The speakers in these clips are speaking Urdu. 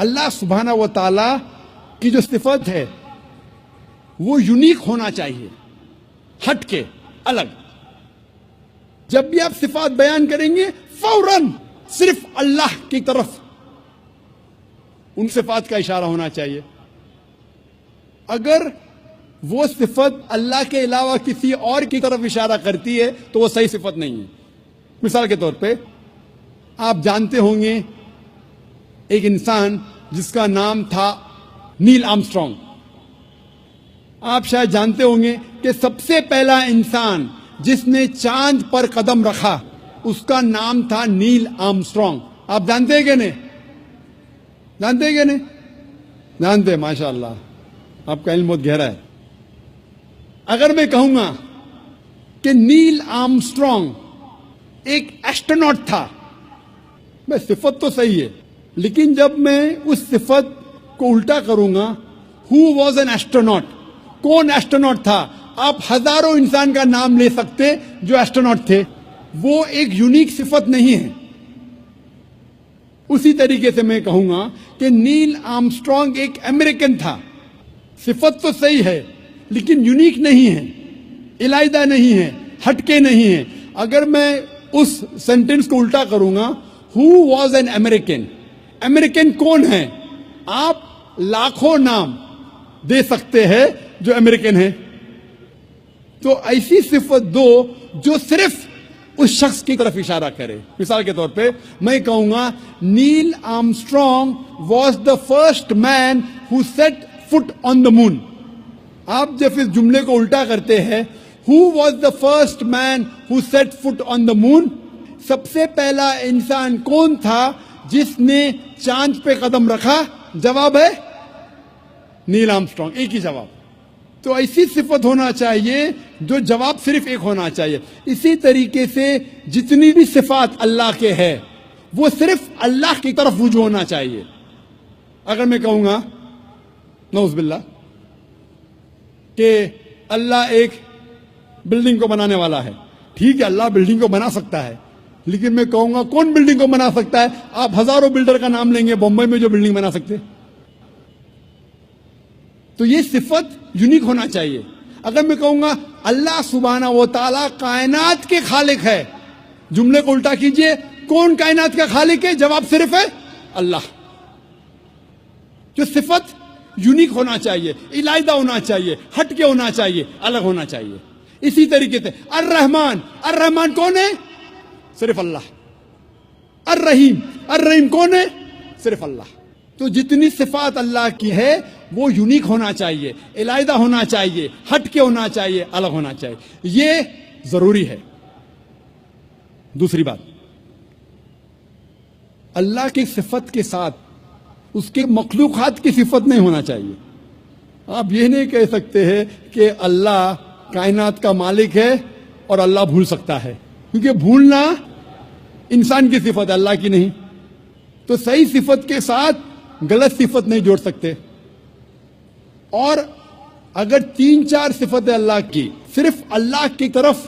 اللہ سبحانہ و تعالی کی جو صفت ہے وہ یونیک ہونا چاہیے، ہٹ کے، الگ. جب بھی آپ صفات بیان کریں گے فوراً صرف اللہ کی طرف ان صفات کا اشارہ ہونا چاہیے. اگر وہ صفت اللہ کے علاوہ کسی اور کی طرف اشارہ کرتی ہے تو وہ صحیح صفت نہیں ہے. مثال کے طور پہ آپ جانتے ہوں گے ایک انسان جس کا نام تھا نیل آرمسٹرانگ. آپ شاید جانتے ہوں گے کہ سب سے پہلا انسان جس نے چاند پر قدم رکھا اس کا نام تھا نیل آرمسٹرانگ. آپ جانتے ہیں کہ نہیں؟ جانتے ہیں کہ نہیں؟ جانتے ہیں، ماشاء اللہ آپ کا علم بہت گہرا ہے. اگر میں کہوں گا کہ نیل آرمسٹرانگ ایک ایسٹروناٹ تھا، میں صفت تو صحیح ہے، لیکن جب میں اس صفت کو الٹا کروں گا، ہو واز این ایسٹروناٹ، کون ایسٹروناٹ تھا؟ آپ ہزاروں انسان کا نام لے سکتے جو ایسٹروناٹ تھے، وہ ایک یونیک صفت نہیں ہے. اسی طریقے سے میں کہوں گا کہ نیل آرمسٹرانگ ایک امریکن تھا، صفت تو صحیح ہے لیکن یونیک نہیں ہے، علیحدہ نہیں ہے، ہٹ کے نہیں ہے. اگر میں اس سینٹنس کو الٹا کروں گا، who was an American, American کون ہے؟ آپ لاکھوں نام دے سکتے ہیں جو امریکن ہیں. تو ایسی صفت دو جو صرف اس شخص کی طرف اشارہ کرے. مثال کے طور پہ میں کہوں گا Neil Armstrong was the first man who set foot on the moon. آپ جب اس جملے کو الٹا کرتے ہیں، who was the first man who set foot on the moon, سب سے پہلا انسان کون تھا جس نے چاند پہ قدم رکھا؟ جواب ہے نیل آرمسٹرانگ. ایک ہی جواب. تو ایسی صفت ہونا چاہیے جو جواب صرف ایک ہونا چاہیے. اسی طریقے سے جتنی بھی صفات اللہ کے ہے وہ صرف اللہ کی طرف رجوع ہونا چاہیے. اگر میں کہوں گا نعوذ باللہ کہ اللہ ایک بلڈنگ کو بنانے والا ہے، ٹھیک ہے اللہ بلڈنگ کو بنا سکتا ہے، لیکن میں کہوں گا کون بلڈنگ کو بنا سکتا ہے؟ آپ ہزاروں بلڈر کا نام لیں گے بمبئی میں جو بلڈنگ بنا سکتے. تو یہ صفت یونیک ہونا چاہیے. اگر میں کہوں گا اللہ سبحانہ و تعالیٰ کائنات کے خالق ہے، جملے کو الٹا کیجئے، کون کائنات کا خالق ہے؟ جواب صرف ہے اللہ. جو صفت یونیک ہونا چاہیے، علیحدہ ہونا چاہیے، ہٹ کے ہونا چاہیے، الگ ہونا چاہیے. اسی طریقے سے الرحمن، الرحمن کون ہے؟ صرف اللہ. الرحیم، الرحیم کون ہے؟ صرف اللہ. تو جتنی صفات اللہ کی ہے وہ یونیک ہونا چاہیے، علیحدہ ہونا چاہیے، ہٹ کے ہونا چاہیے، الگ ہونا چاہیے. یہ ضروری ہے. دوسری بات، اللہ کی صفت کے ساتھ اس کے مخلوقات کی صفت نہیں ہونا چاہیے. آپ یہ نہیں کہہ سکتے ہیں کہ اللہ کائنات کا مالک ہے اور اللہ بھول سکتا ہے، کیونکہ بھولنا انسان کی صفت ہے، اللہ کی نہیں. تو صحیح صفت کے ساتھ غلط صفت نہیں جوڑ سکتے. اور اگر 3-4 صفتیں اللہ کی، صرف اللہ کی طرف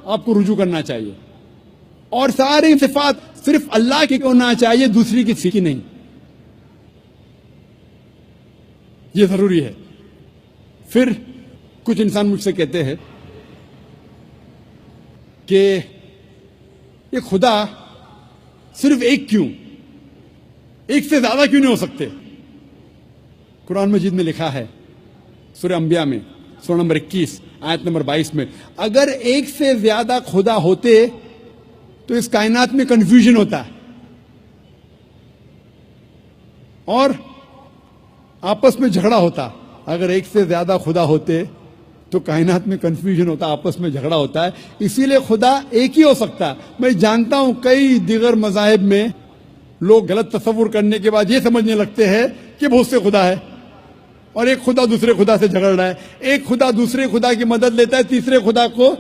آپ کو رجوع کرنا چاہیے، اور ساری صفات صرف اللہ کی ہونا چاہیے، دوسری کسی کی نہیں. یہ ضروری ہے. پھر کچھ انسان مجھ سے کہتے ہیں کہ یہ خدا صرف ایک کیوں، ایک سے زیادہ کیوں نہیں ہو سکتے؟ قرآن مجید میں لکھا ہے سورہ انبیاء میں سورہ نمبر 21 آیت نمبر 22 میں، اگر ایک سے زیادہ خدا ہوتے تو اس کائنات میں کنفیوژن ہوتا ہے اور آپس میں جھگڑا ہوتا. اگر ایک سے زیادہ خدا ہوتے تو کائنات میں کنفیوژن ہوتا، آپس میں جھگڑا ہوتا ہے. اسی لیے خدا ایک ہی ہو سکتا. میں جانتا ہوں کئی دیگر مذاہب میں لوگ غلط تصور کرنے کے بعد یہ سمجھنے لگتے ہیں کہ بہت سے خدا ہے اور ایک خدا دوسرے خدا سے جھگڑ رہا ہے، ایک خدا دوسرے خدا کی مدد لیتا ہے تیسرے خدا کو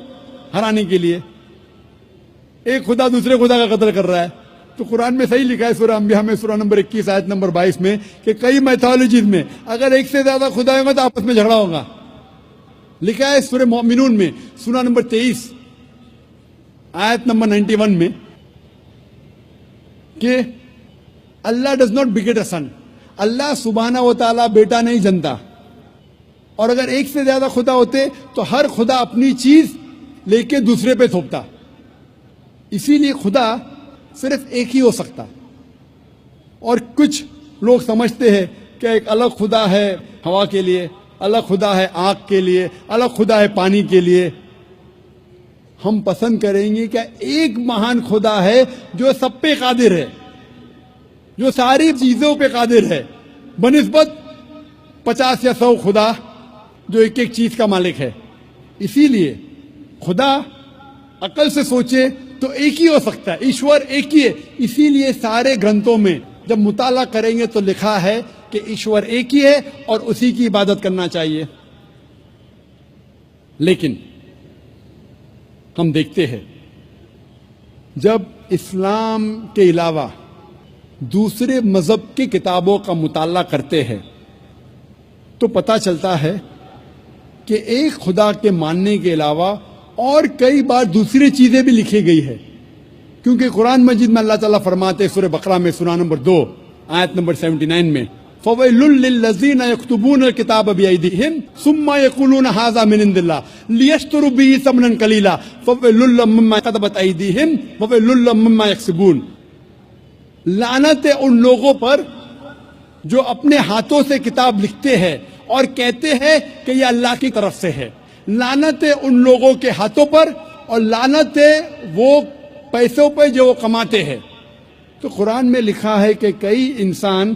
ہرانے کے لیے، ایک خدا دوسرے خدا کا قتل کر رہا ہے. تو قرآن میں صحیح لکھا ہے سورہ انبیاء میں سورہ نمبر 21 آیت نمبر 22 میں کہ کئی میتھالوجیز میں اگر ایک سے زیادہ خدا ہوگا تو آپس میں جھگڑا ہوگا. لکھا ہے سورہ مومنون میں سورہ نمبر 23 آیت نمبر 91 میں کہ اللہ ڈز ناٹ بیگٹ اے سن، اللہ سبحانہ و تعالیٰ بیٹا نہیں جنتا، اور اگر ایک سے زیادہ خدا ہوتے تو ہر خدا اپنی چیز لے کے دوسرے پہ تھوپتا. اسی لیے خدا صرف ایک ہی ہو سکتا. اور کچھ لوگ سمجھتے ہیں کہ ایک الگ خدا ہے ہوا کے لیے، الگ خدا ہے آگ کے لیے، الگ خدا ہے پانی کے لیے. ہم پسند کریں گے کہ ایک مہان خدا ہے جو سب پہ قادر ہے، جو ساری چیزوں پہ قادر ہے، بنسبت 50 یا 100 خدا جو ایک ایک چیز کا مالک ہے. اسی لیے خدا عقل سے سوچے تو ایک ہی ہو سکتا ہے، ایشور ایک ہی ہے. اسی لیے سارے گرنتھوں میں جب مطالعہ کریں گے تو لکھا ہے کہ ایشور ایک ہی ہے اور اسی کی عبادت کرنا چاہیے. لیکن ہم دیکھتے ہیں جب اسلام کے علاوہ دوسرے مذہب کی کتابوں کا مطالعہ کرتے ہیں تو پتہ چلتا ہے کہ ایک خدا کے ماننے کے علاوہ اور کئی بار دوسری چیزیں بھی لکھی گئی ہے. کیونکہ قرآن مجید میں اللہ تعالیٰ فرماتے سورہ بقرہ میں سورہ نمبر 2 آیت نمبر 79 میں فَوَيْلٌ لِّلَّذِينَ يَكْتُبُونَ الْكِتَابَ بِأَيْدِيهِمْ ثُمَّ يَقُولُونَ هَٰذَا مِنْ عِندِ اللَّهِ لِيَشْتَرُوا بِهِ ثَمَنًا قَلِيلًا فَوَيْلٌ لَّهُم مِّمَّا كَتَبَتْ أَيْدِيهِمْ وَوَيْلٌ لَّهُم مِّمَّا يَكْسِبُونَ. لعنت ہے ان لوگوں پر جو اپنے ہاتھوں سے کتاب لکھتے ہیں اور کہتے ہیں کہ یہ اللہ کی طرف سے ہے. لعنت ہے ان لوگوں کے ہاتھوں پر اور لعنت ہے وہ پیسوں پہ جو وہ کماتے ہیں. تو قرآن میں لکھا ہے کہ کئی انسان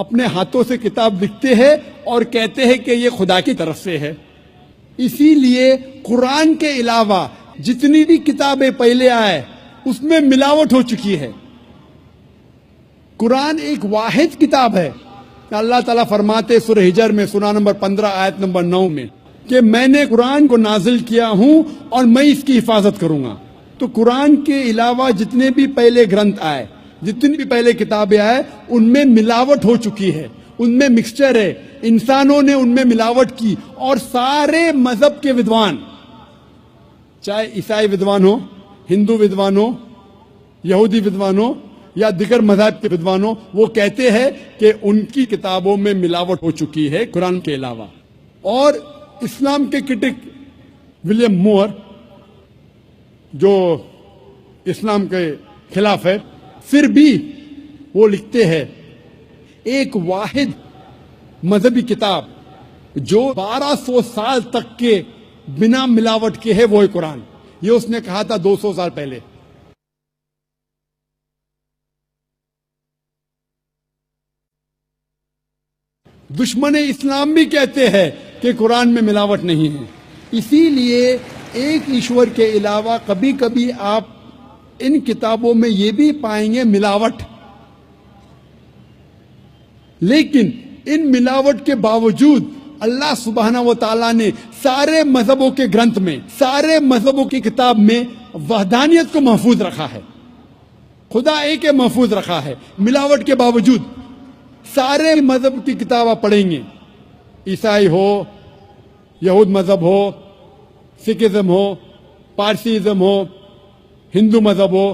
اپنے ہاتھوں سے کتاب لکھتے ہیں اور کہتے ہیں کہ یہ خدا کی طرف سے ہے. اسی لیے قرآن کے علاوہ جتنی بھی کتابیں پہلے آئے اس میں ملاوٹ ہو چکی ہے. قرآن ایک واحد کتاب ہے. اللہ تعالیٰ فرماتے سورہ ہجر میں سورہ نمبر 15 آیت نمبر 9 میں کہ میں نے قرآن کو نازل کیا ہوں اور میں اس کی حفاظت کروں گا. تو قرآن کے علاوہ جتنے بھی پہلے گرنتھ آئے، جتنی بھی پہلے کتابیں آئے، ان میں ملاوٹ ہو چکی ہے، ان میں مکسچر ہے. انسانوں نے ان میں ملاوٹ کی اور سارے مذہب کے ودوان، چاہے عیسائی ودوان ہو، ہندو ودوان ہو، یہودی ودوان ہو یا دیگر مذہب کے ودوان ہو، وہ کہتے ہیں کہ ان کی کتابوں میں ملاوٹ ہو چکی ہے قرآن کے علاوہ. اور اسلام کے کرٹک ولیم مور جو اسلام کے خلاف ہے، پھر بھی وہ لکھتے ہیں ایک واحد مذہبی کتاب جو 1200 سال تک کے بنا ملاوٹ کے ہے وہ ہے قرآن. یہ اس نے کہا تھا 200 سال پہلے. دشمن اسلام بھی کہتے ہیں کہ قرآن میں ملاوٹ نہیں ہے. اسی لیے ایک ایشور کے علاوہ کبھی کبھی آپ ان کتابوں میں یہ بھی پائیں گے ملاوٹ. لیکن ان ملاوٹ کے باوجود اللہ سبحانہ و تعالیٰ نے سارے مذہبوں کے گرنتھ میں، سارے مذہبوں کی کتاب میں وحدانیت کو محفوظ رکھا ہے. خدا ایک ہے، محفوظ رکھا ہے ملاوٹ کے باوجود. سارے مذہب کی کتاب آپ پڑھیں گے، عیسائی ہو، یہود مذہب ہو، سکھزم ہو، پارسیزم ہو، ہندو مذہب ہو،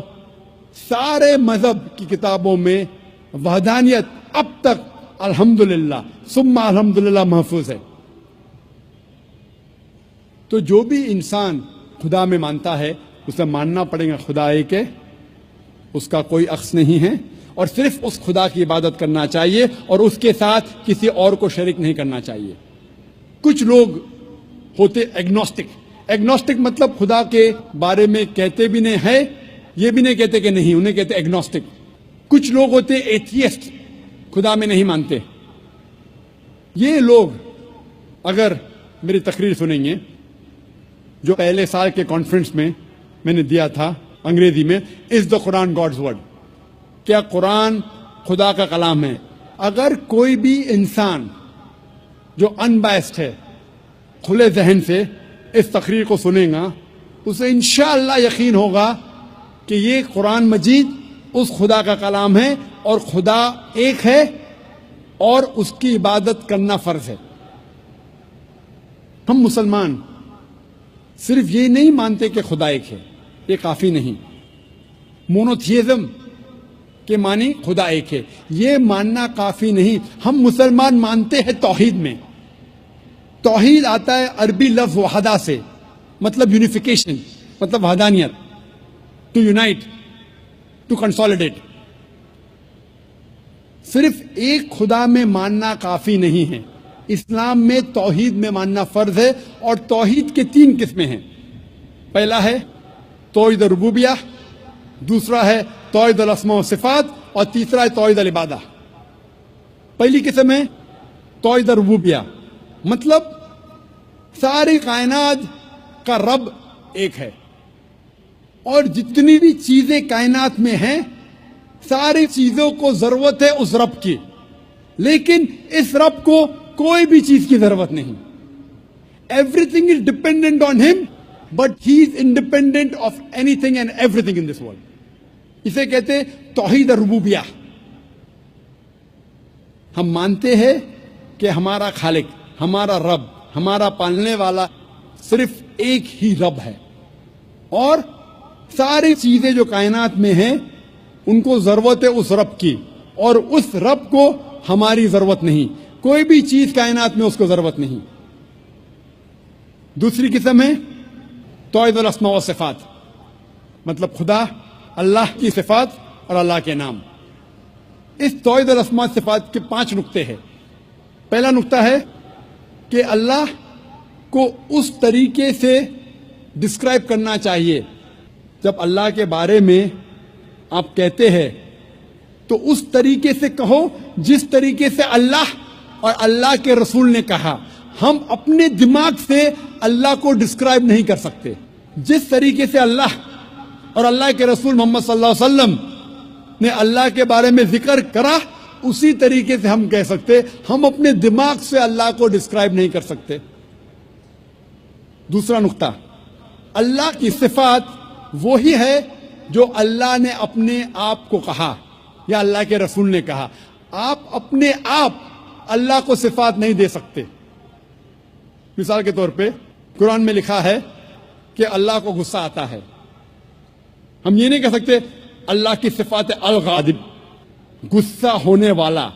سارے مذہب کی کتابوں میں وحدانیت اب تک الحمدللہ ثم الحمدللہ محفوظ ہے. تو جو بھی انسان خدا میں مانتا ہے اسے ماننا پڑے گا خدا ایک ہے، اس کا کوئی عکس نہیں ہے، اور صرف اس خدا کی عبادت کرنا چاہیے اور اس کے ساتھ کسی اور کو شریک نہیں کرنا چاہیے. کچھ لوگ ہوتے ایگنوسٹک. ایگنوسٹک مطلب خدا کے بارے میں کہتے بھی نہیں ہے، یہ بھی نہیں کہتے کہ نہیں، انہیں کہتے ایگنوسٹک. کچھ لوگ ہوتے ایتھیسٹ، خدا میں نہیں مانتے. یہ لوگ اگر میری تقریر سنیں گے جو پہلے سال کے کانفرنس میں نے دیا تھا انگریزی میں، از دا قرآن گاڈز ورڈ، کیا قرآن خدا کا کلام ہے؟ اگر کوئی بھی انسان جو ان بائسڈ ہے، کھلے ذہن سے اس تقریر کو سنیں گا، اسے انشاءاللہ یقین ہوگا کہ یہ قرآن مجید اس خدا کا کلام ہے اور خدا ایک ہے اور اس کی عبادت کرنا فرض ہے. ہم مسلمان صرف یہ نہیں مانتے کہ خدا ایک ہے، یہ کافی نہیں. مونوتھیزم کہ مانی خدا ایک ہے. یہ ماننا کافی نہیں. ہم مسلمان مانتے ہیں توحید میں. توحید آتا ہے عربی لفظ وحدہ سے, مطلب یونیفیکیشن, مطلب وحدانیت, ٹو یونائٹ, ٹو کنسالیڈیٹ. صرف ایک خدا میں ماننا کافی نہیں ہے. اسلام میں توحید میں ماننا فرض ہے, اور توحید کے 3 قسمیں ہیں. پہلا ہے توحید ربوبیہ, دوسرا ہے توحید الاسماء و صفات, اور تیسرا ہے توحید العبادہ. پہلی قسم ہے توحید ربوبیہ, مطلب ساری کائنات کا رب ایک ہے, اور جتنی بھی چیزیں کائنات میں ہیں ساری چیزوں کو ضرورت ہے اس رب کی, لیکن اس رب کو کوئی بھی چیز کی ضرورت نہیں. Everything is dependent on ہم, but he is independent of anything and everything in this world. اسے کہتے توحید ربوبیہ. ہم مانتے ہیں کہ ہمارا خالق, ہمارا رب, ہمارا پالنے والا صرف ایک ہی رب ہے, اور ساری چیزیں جو کائنات میں ہیں ان کو ضرورت ہے اس رب کی, اور اس رب کو ہماری ضرورت نہیں. کوئی بھی چیز کائنات میں اس کو ضرورت نہیں. دوسری قسم ہے توحید الاسماء و صفات, مطلب خدا, اللہ کی صفات اور اللہ کے نام. اس توحید الاسماء و صفات کے 5 نقطے ہیں. پہلا نقطہ ہے کہ اللہ کو اس طریقے سے ڈسکرائب کرنا چاہیے. جب اللہ کے بارے میں آپ کہتے ہیں تو اس طریقے سے کہو جس طریقے سے اللہ اور اللہ کے رسول نے کہا. ہم اپنے دماغ سے اللہ کو ڈسکرائب نہیں کر سکتے. جس طریقے سے اللہ اور اللہ کے رسول محمد صلی اللہ علیہ وسلم نے اللہ کے بارے میں ذکر کرا, اسی طریقے سے ہم کہہ سکتے. ہم اپنے دماغ سے اللہ کو ڈسکرائب نہیں کر سکتے. دوسرا نقطہ, اللہ کی صفات وہی ہے جو اللہ نے اپنے آپ کو کہا یا اللہ کے رسول نے کہا. آپ اپنے آپ اللہ کو صفات نہیں دے سکتے. مثال کے طور پہ قرآن میں لکھا ہے کہ اللہ کو غصہ آتا ہے. ہم یہ نہیں کہہ سکتے اللہ کی صفات الغاضب, غصہ ہونے والا.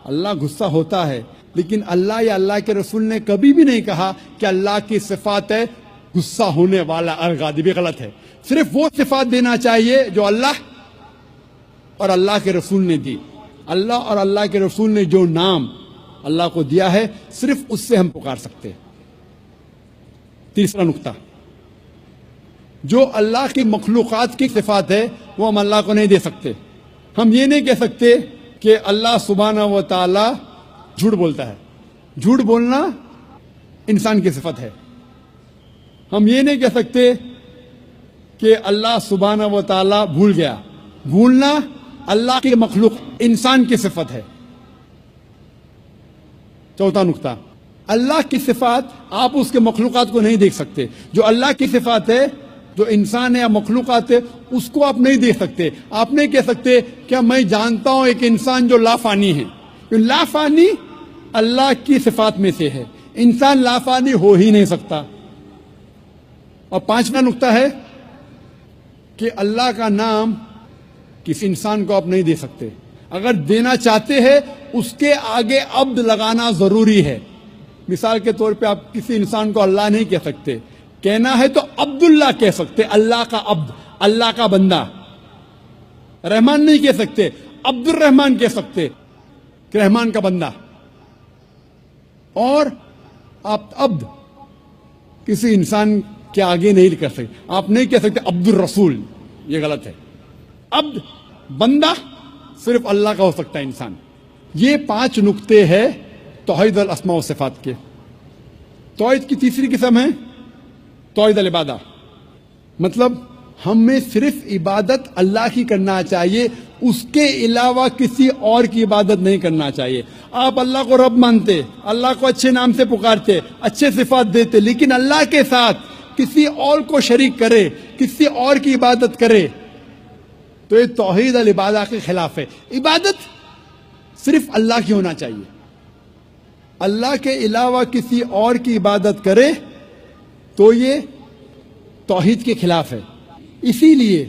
اللہ غصہ ہوتا ہے, لیکن اللہ یا اللہ کے رسول نے کبھی بھی نہیں کہا کہ اللہ کی صفات ہے غصہ ہونے والا الغاضب. غلط ہے. صرف وہ صفات دینا چاہیے جو اللہ اور اللہ کے رسول نے دی. اللہ اور اللہ کے رسول نے جو نام اللہ کو دیا ہے صرف اس سے ہم پکار سکتے. تیسرا نقطہ, جو اللہ کی مخلوقات کی صفات ہے وہ ہم اللہ کو نہیں دے سکتے. ہم یہ نہیں کہہ سکتے کہ اللہ سبحانہ و تعالی جھوٹ بولتا ہے. جھوٹ بولنا انسان کی صفت ہے. ہم یہ نہیں کہہ سکتے کہ اللہ سبحانہ و تعالی بھول گیا. بھولنا اللہ کی مخلوق انسان کی صفت ہے. چوتھا نقطہ, اللہ کی صفات آپ اس کے مخلوقات کو نہیں دیکھ سکتے. جو اللہ کی صفات ہے, جو انسان ہے یا مخلوقات ہے, اس کو آپ نہیں دیکھ سکتے. آپ نہیں کہہ سکتے کہ میں جانتا ہوں ایک انسان جو لافانی ہے. لافانی اللہ کی صفات میں سے ہے. انسان لافانی ہو ہی نہیں سکتا. اور پانچواں نقطہ ہے کہ اللہ کا نام کسی انسان کو آپ نہیں دے سکتے. اگر دینا چاہتے ہیں اس کے آگے عبد لگانا ضروری ہے. مثال کے طور پہ آپ کسی انسان کو اللہ نہیں کہہ سکتے. کہنا ہے تو عبداللہ کہہ سکتے, اللہ کا عبد, اللہ کا بندہ. رحمان نہیں کہہ سکتے, عبد الرحمان کہہ سکتے, کہ رحمان کا بندہ. اور آپ عبد کسی انسان کے آگے نہیں کر سکتے. آپ نہیں کہہ سکتے عبد الرسول, یہ غلط ہے. عبد بندہ صرف اللہ کا ہو سکتا ہے, انسان. یہ 5 نقطے ہیں توحید الاسماء و صفات کے. توحید کی تیسری قسم ہے توحید العبادہ, مطلب ہمیں صرف عبادت اللہ کی کرنا چاہیے, اس کے علاوہ کسی اور کی عبادت نہیں کرنا چاہیے. آپ اللہ کو رب مانتے, اللہ کو اچھے نام سے پکارتے, اچھے صفات دیتے, لیکن اللہ کے ساتھ کسی اور کو شریک کرے, کسی اور کی عبادت کرے, تو یہ توحید العبادہ کے خلاف ہے. عبادت صرف اللہ کی ہونا چاہیے. اللہ کے علاوہ کسی اور کی عبادت کرے تو یہ توحید کے خلاف ہے. اسی لیے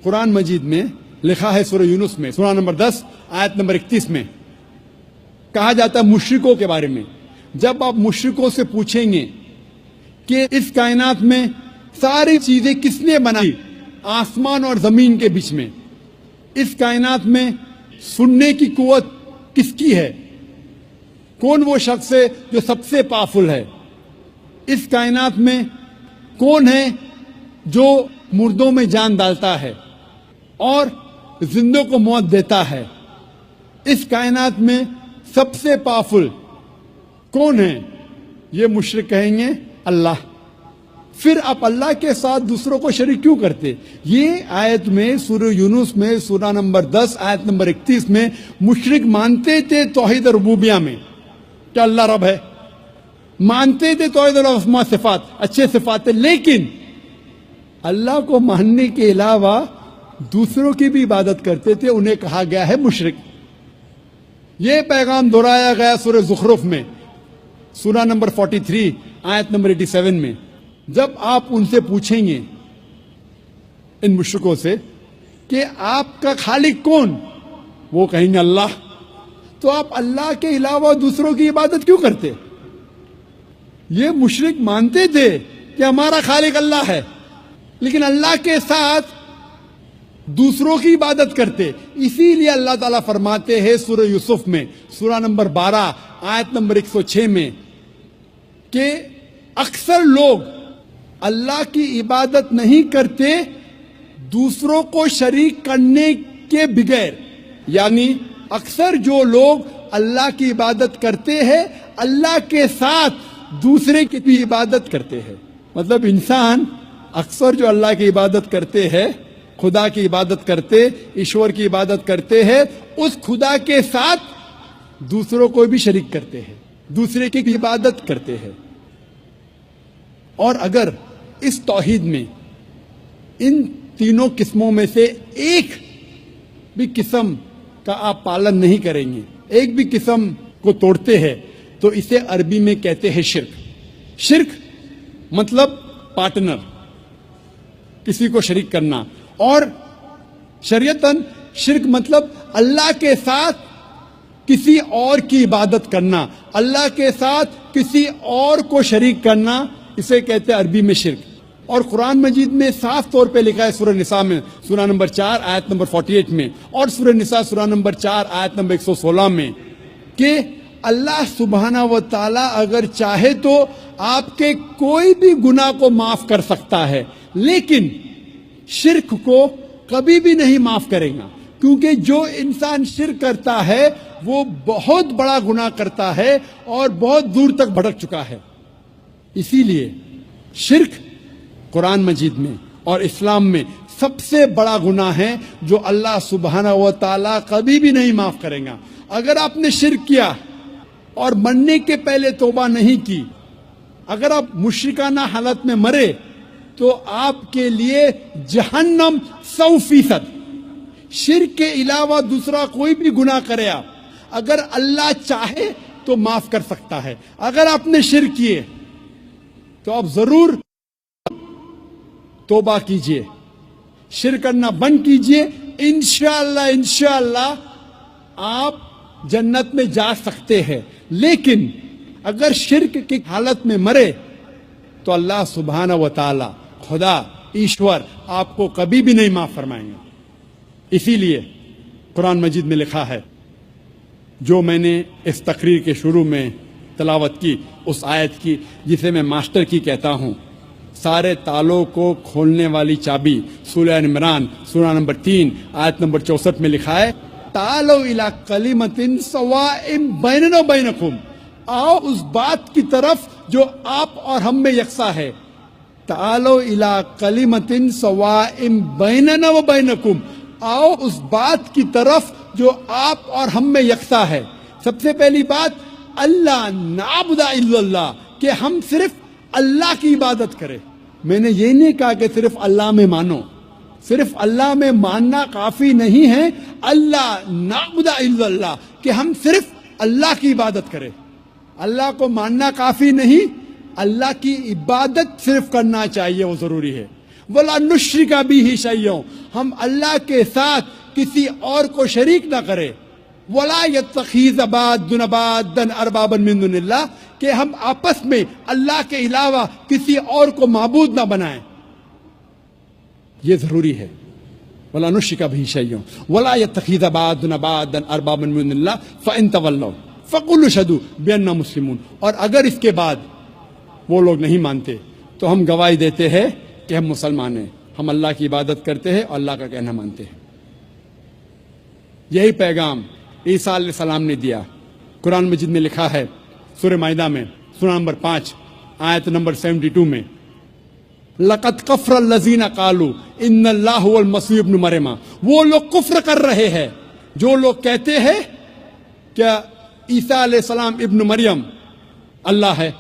قرآن مجید میں لکھا ہے سورہ یونس میں سورہ نمبر 10 آیت نمبر 31 میں کہا جاتا ہے مشرکوں کے بارے میں، جب آپ مشرکوں سے پوچھیں گے کہ اس کائنات میں ساری چیزیں کس نے بنائی، آسمان اور زمین کے بیچ میں، اس کائنات میں سننے کی قوت کس کی ہے، کون وہ شخص ہے جو سب سے پاورفل ہے، اس کائنات میں کون ہے جو مردوں میں جان ڈالتا ہے اور زندوں کو موت دیتا ہے، اس کائنات میں سب سے پاورفل کون ہے، یہ مشرک کہیں گے اللہ۔ پھر آپ اللہ کے ساتھ دوسروں کو شریک کیوں کرتے؟ یہ آیت میں سورہ یونس میں سورہ نمبر 10 آیت نمبر 31 میں مشرک مانتے تھے توحید ربوبیہ میں کہ اللہ رب ہے، مانتے تھے توحید الاسماء صفات، اچھے صفات، لیکن اللہ کو ماننے کے علاوہ دوسروں کی بھی عبادت کرتے تھے، انہیں کہا گیا ہے مشرک۔ یہ پیغام دہرایا گیا سورہ زخرف میں سورہ نمبر 43 آیت نمبر 87 میں، جب آپ ان سے پوچھیں گے ان مشرکوں سے کہ آپ کا خالق کون، وہ کہیں گے اللہ، تو آپ اللہ کے علاوہ دوسروں کی عبادت کیوں کرتے؟ یہ مشرک مانتے تھے کہ ہمارا خالق اللہ ہے، لیکن اللہ کے ساتھ دوسروں کی عبادت کرتے۔ اسی لیے اللہ تعالیٰ فرماتے ہیں سورہ یوسف میں سورہ نمبر 12 آیت نمبر 106 میں کہ اکثر لوگ اللہ کی عبادت نہیں کرتے دوسروں کو شریک کرنے کے بغیر، یعنی اکثر جو لوگ اللہ کی عبادت کرتے ہیں اللہ کے ساتھ دوسرے کی بھی عبادت کرتے ہیں۔ مطلب انسان اکثر جو اللہ کی عبادت کرتے ہیں، خدا کی عبادت کرتے، ایشور کی عبادت کرتے ہیں، اس خدا کے ساتھ دوسروں کو بھی شریک کرتے ہیں، دوسرے کی عبادت کرتے ہیں۔ اور اگر اس توحید میں ان تینوں قسموں میں سے ایک بھی قسم کا آپ پالن نہیں کریں گے، ایک بھی قسم کو توڑتے ہیں، تو اسے عربی میں کہتے ہیں شرک۔ شرک مطلب پارٹنر، کسی کو شریک کرنا، اور شریعتاً شرک مطلب اللہ کے ساتھ کسی اور کی عبادت کرنا، اللہ کے ساتھ کسی اور کو شریک کرنا، اسے کہتے ہیں عربی میں شرک۔ اور قرآن مجید میں صاف طور پہ لکھا ہے سورہ نساء میں سورہ نمبر 4 آیت نمبر 48 میں، اور سورہ نساء سورہ نمبر 4 آیت نمبر 116 میں کہ اللہ سبحانہ و تعالی اگر چاہے تو آپ کے کوئی بھی گناہ کو معاف کر سکتا ہے، لیکن شرک کو کبھی بھی نہیں معاف کرے گا، کیونکہ جو انسان شرک کرتا ہے وہ بہت بڑا گناہ کرتا ہے اور بہت دور تک بھٹک چکا ہے۔ اسی لیے شرک قرآن مجید میں اور اسلام میں سب سے بڑا گناہ ہے جو اللہ سبحانہ و تعالیٰ کبھی بھی نہیں معاف کرے گا۔ اگر آپ نے شرک کیا اور مرنے کے پہلے توبہ نہیں کی، اگر آپ مشرکانہ حالت میں مرے تو آپ کے لیے جہنم 100%۔ شرک کے علاوہ دوسرا کوئی بھی گناہ کرے، آپ اگر اللہ چاہے تو معاف کر سکتا ہے۔ اگر آپ نے شرک کیے تو آپ ضرور توبہ کیجئے، شرک کرنا بند کیجئے، انشاءاللہ آپ جنت میں جا سکتے ہیں۔ لیکن اگر شرک کی حالت میں مرے تو اللہ سبحانہ و تعالی، خدا ایشور، آپ کو کبھی بھی نہیں معاف فرمائیں گے۔ اسی لیے قرآن مجید میں لکھا ہے، جو میں نے اس تقریر کے شروع میں تلاوت کی، اس آیت کی جسے میں ماسٹر کی کہتا ہوں، سارے تالوں کو کھولنے والی چابی، سورہ عمران سورہ نمبر 3 آیت نمبر 64 میں لکھا ہے، تعالوا الی کلمۃ سواء بیننا و بینکم، آؤ اس بات کی طرف جو آپ اور ہم میں یکساں ہے۔ تعالوا الی کلمۃ سواء بیننا و بینکم، آؤ اس بات کی طرف جو آپ اور ہم میں یکساں ہے۔ سب سے پہلی بات، اللہ نعبد الا اللہ، کہ ہم صرف اللہ کی عبادت کریں۔ میں نے یہ نہیں کہا کہ صرف اللہ میں مانو، صرف اللہ میں ماننا کافی نہیں ہے، اللہ نعبد الا اللہ، کہ ہم صرف اللہ کی عبادت کریں۔ اللہ کو ماننا کافی نہیں، اللہ کی عبادت صرف کرنا چاہیے، وہ ضروری ہے۔ وَلَا نُشْرِكَ بِهِ شَيْئًا، ہم اللہ کے ساتھ کسی اور کو شریک نہ کرے. وَلَا يَتَّخِذَ بَعْضُنَا بَعْضًا أَرْبَابًا مِّن دُونِ اللَّهِ کہ ہم آپس میں اللہ کے علاوہ کسی اور کو معبود نہ بنائیں. یہ ضروری ہے. وَلَا نُشْرِكَ بِهِ شَيْئًا وَلَا يَتَّخِذَ بَعْضُنَا بَعْضًا أَرْبَابًا مِّن دُونِ اللَّهِ فَإِن تَوَلَّوْا فَقُولُوا اشْهَدُوا بِأَنَّا مُسْلِمُونَ. اور اگر اس کے بعد وہ لوگ نہیں مانتے تو ہم گواہی دیتے ہیں کہ ہم مسلمان ہیں, ہم اللہ کی عبادت کرتے ہیں اور اللہ کا کہنا مانتے ہیں. یہی پیغام عیسیٰ علیہ السلام نے دیا. قرآن مجید میں لکھا ہے سورہ مائدہ میں سورہ نمبر 5 آیت نمبر 72 میں, لَقَدْ كَفَرَ الَّذِينَ قَالُوا إِنَّ اللَّهَ هُوَ الْمَسِيحُ ابْنُ مَرْيَمَ. وہ لوگ کفر کر رہے ہیں جو لوگ کہتے ہیں کہ عیسیٰ علیہ السلام ابن مریم اللہ ہے.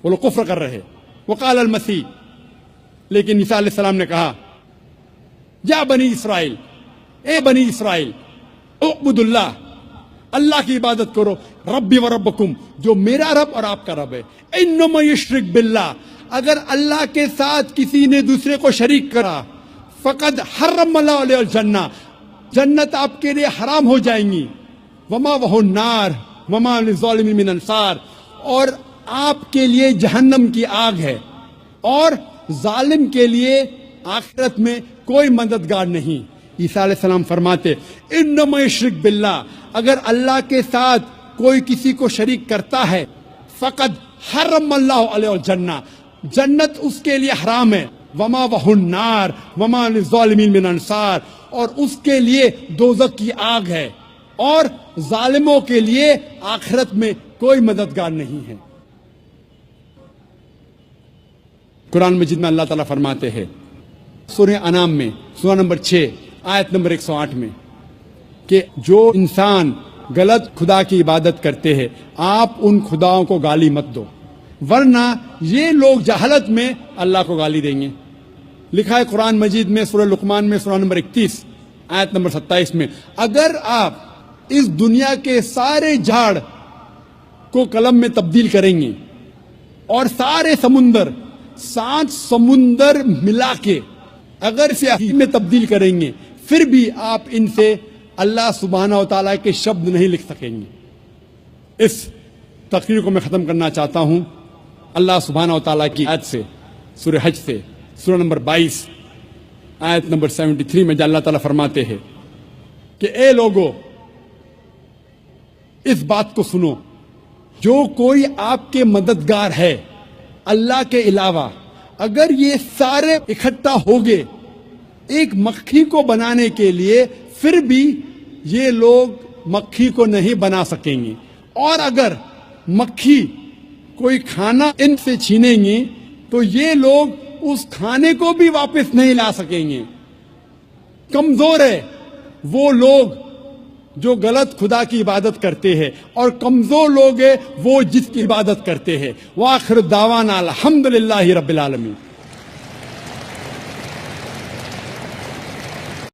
وہ لوگ کفر کر رہے. وقال المسیح, لیکن عیسیٰ علیہ السلام نے کہا یا بنی اسرائیل, اے بنی اسرائیل, اعبد اللہ, اللہ کی عبادت کرو, ربی و ربکم, جو میرا رب اور آپ کا رب ہے. انما یشرک باللہ, اگر اللہ کے ساتھ کسی نے دوسرے کو شریک کرا, فقد حرم اللہ علیہ الجنہ, جنت آپ کے لیے حرام ہو جائیں گی. وما وہ النار وما للظالمین من انصار, اور آپ کے لیے جہنم کی آگ ہے اور ظالم کے لیے آخرت میں کوئی مددگار نہیں. عیسیٰ علیہ السلام فرماتے انما یشرک باللہ, اگر اللہ کے ساتھ کوئی کسی کو شریک کرتا ہے, فقد حرم اللہ علیہ الجنہ, جنت اس کے لیے حرام ہے. وما وہ النار وما للظالمین من انصار, اور اس کے لیے دوزخ کی آگ ہے اور ظالموں کے لیے آخرت میں کوئی مددگار نہیں ہے. قرآن مجید میں اللہ تعالیٰ فرماتے ہیں سورہ انعام میں سورہ نمبر 6 آیت نمبر 108 میں کہ جو انسان غلط خدا کی عبادت کرتے ہیں آپ ان خداؤں کو گالی مت دو, ورنہ یہ لوگ جہالت میں اللہ کو گالی دیں گے. لکھا ہے قرآن مجید میں سورہ لقمان میں سورہ نمبر 31 آیت نمبر 27 میں, اگر آپ اس دنیا کے سارے جھاڑ کو قلم میں تبدیل کریں گے اور سارے سمندر 7 سمندر ملا کے اگر سیاہی میں تبدیل کریں گے, پھر بھی آپ ان سے اللہ سبحانہ و تعالیٰ کے شبد نہیں لکھ سکیں گے. اس تقریر کو میں ختم کرنا چاہتا ہوں اللہ سبحانہ و تعالیٰ کی آیت سے, سورہ حج سے, سورہ نمبر 22 آیت نمبر 73 میں, جہاں اللہ تعالیٰ فرماتے ہیں کہ اے لوگو اس بات کو سنو, جو کوئی آپ کے مددگار ہے اللہ کے علاوہ, اگر یہ سارے اکٹھا ہو گئے ایک مکھی کو بنانے کے لیے, پھر بھی یہ لوگ مکھی کو نہیں بنا سکیں گے. اور اگر مکھی کوئی کھانا ان سے چھینیں گے تو یہ لوگ اس کھانے کو بھی واپس نہیں لا سکیں گے. کمزور ہے وہ لوگ جو غلط خدا کی عبادت کرتے ہیں, اور کمزور لوگ ہیں وہ جس کی عبادت کرتے ہیں. وآخر دعوانا الحمدللہ رب العالمین.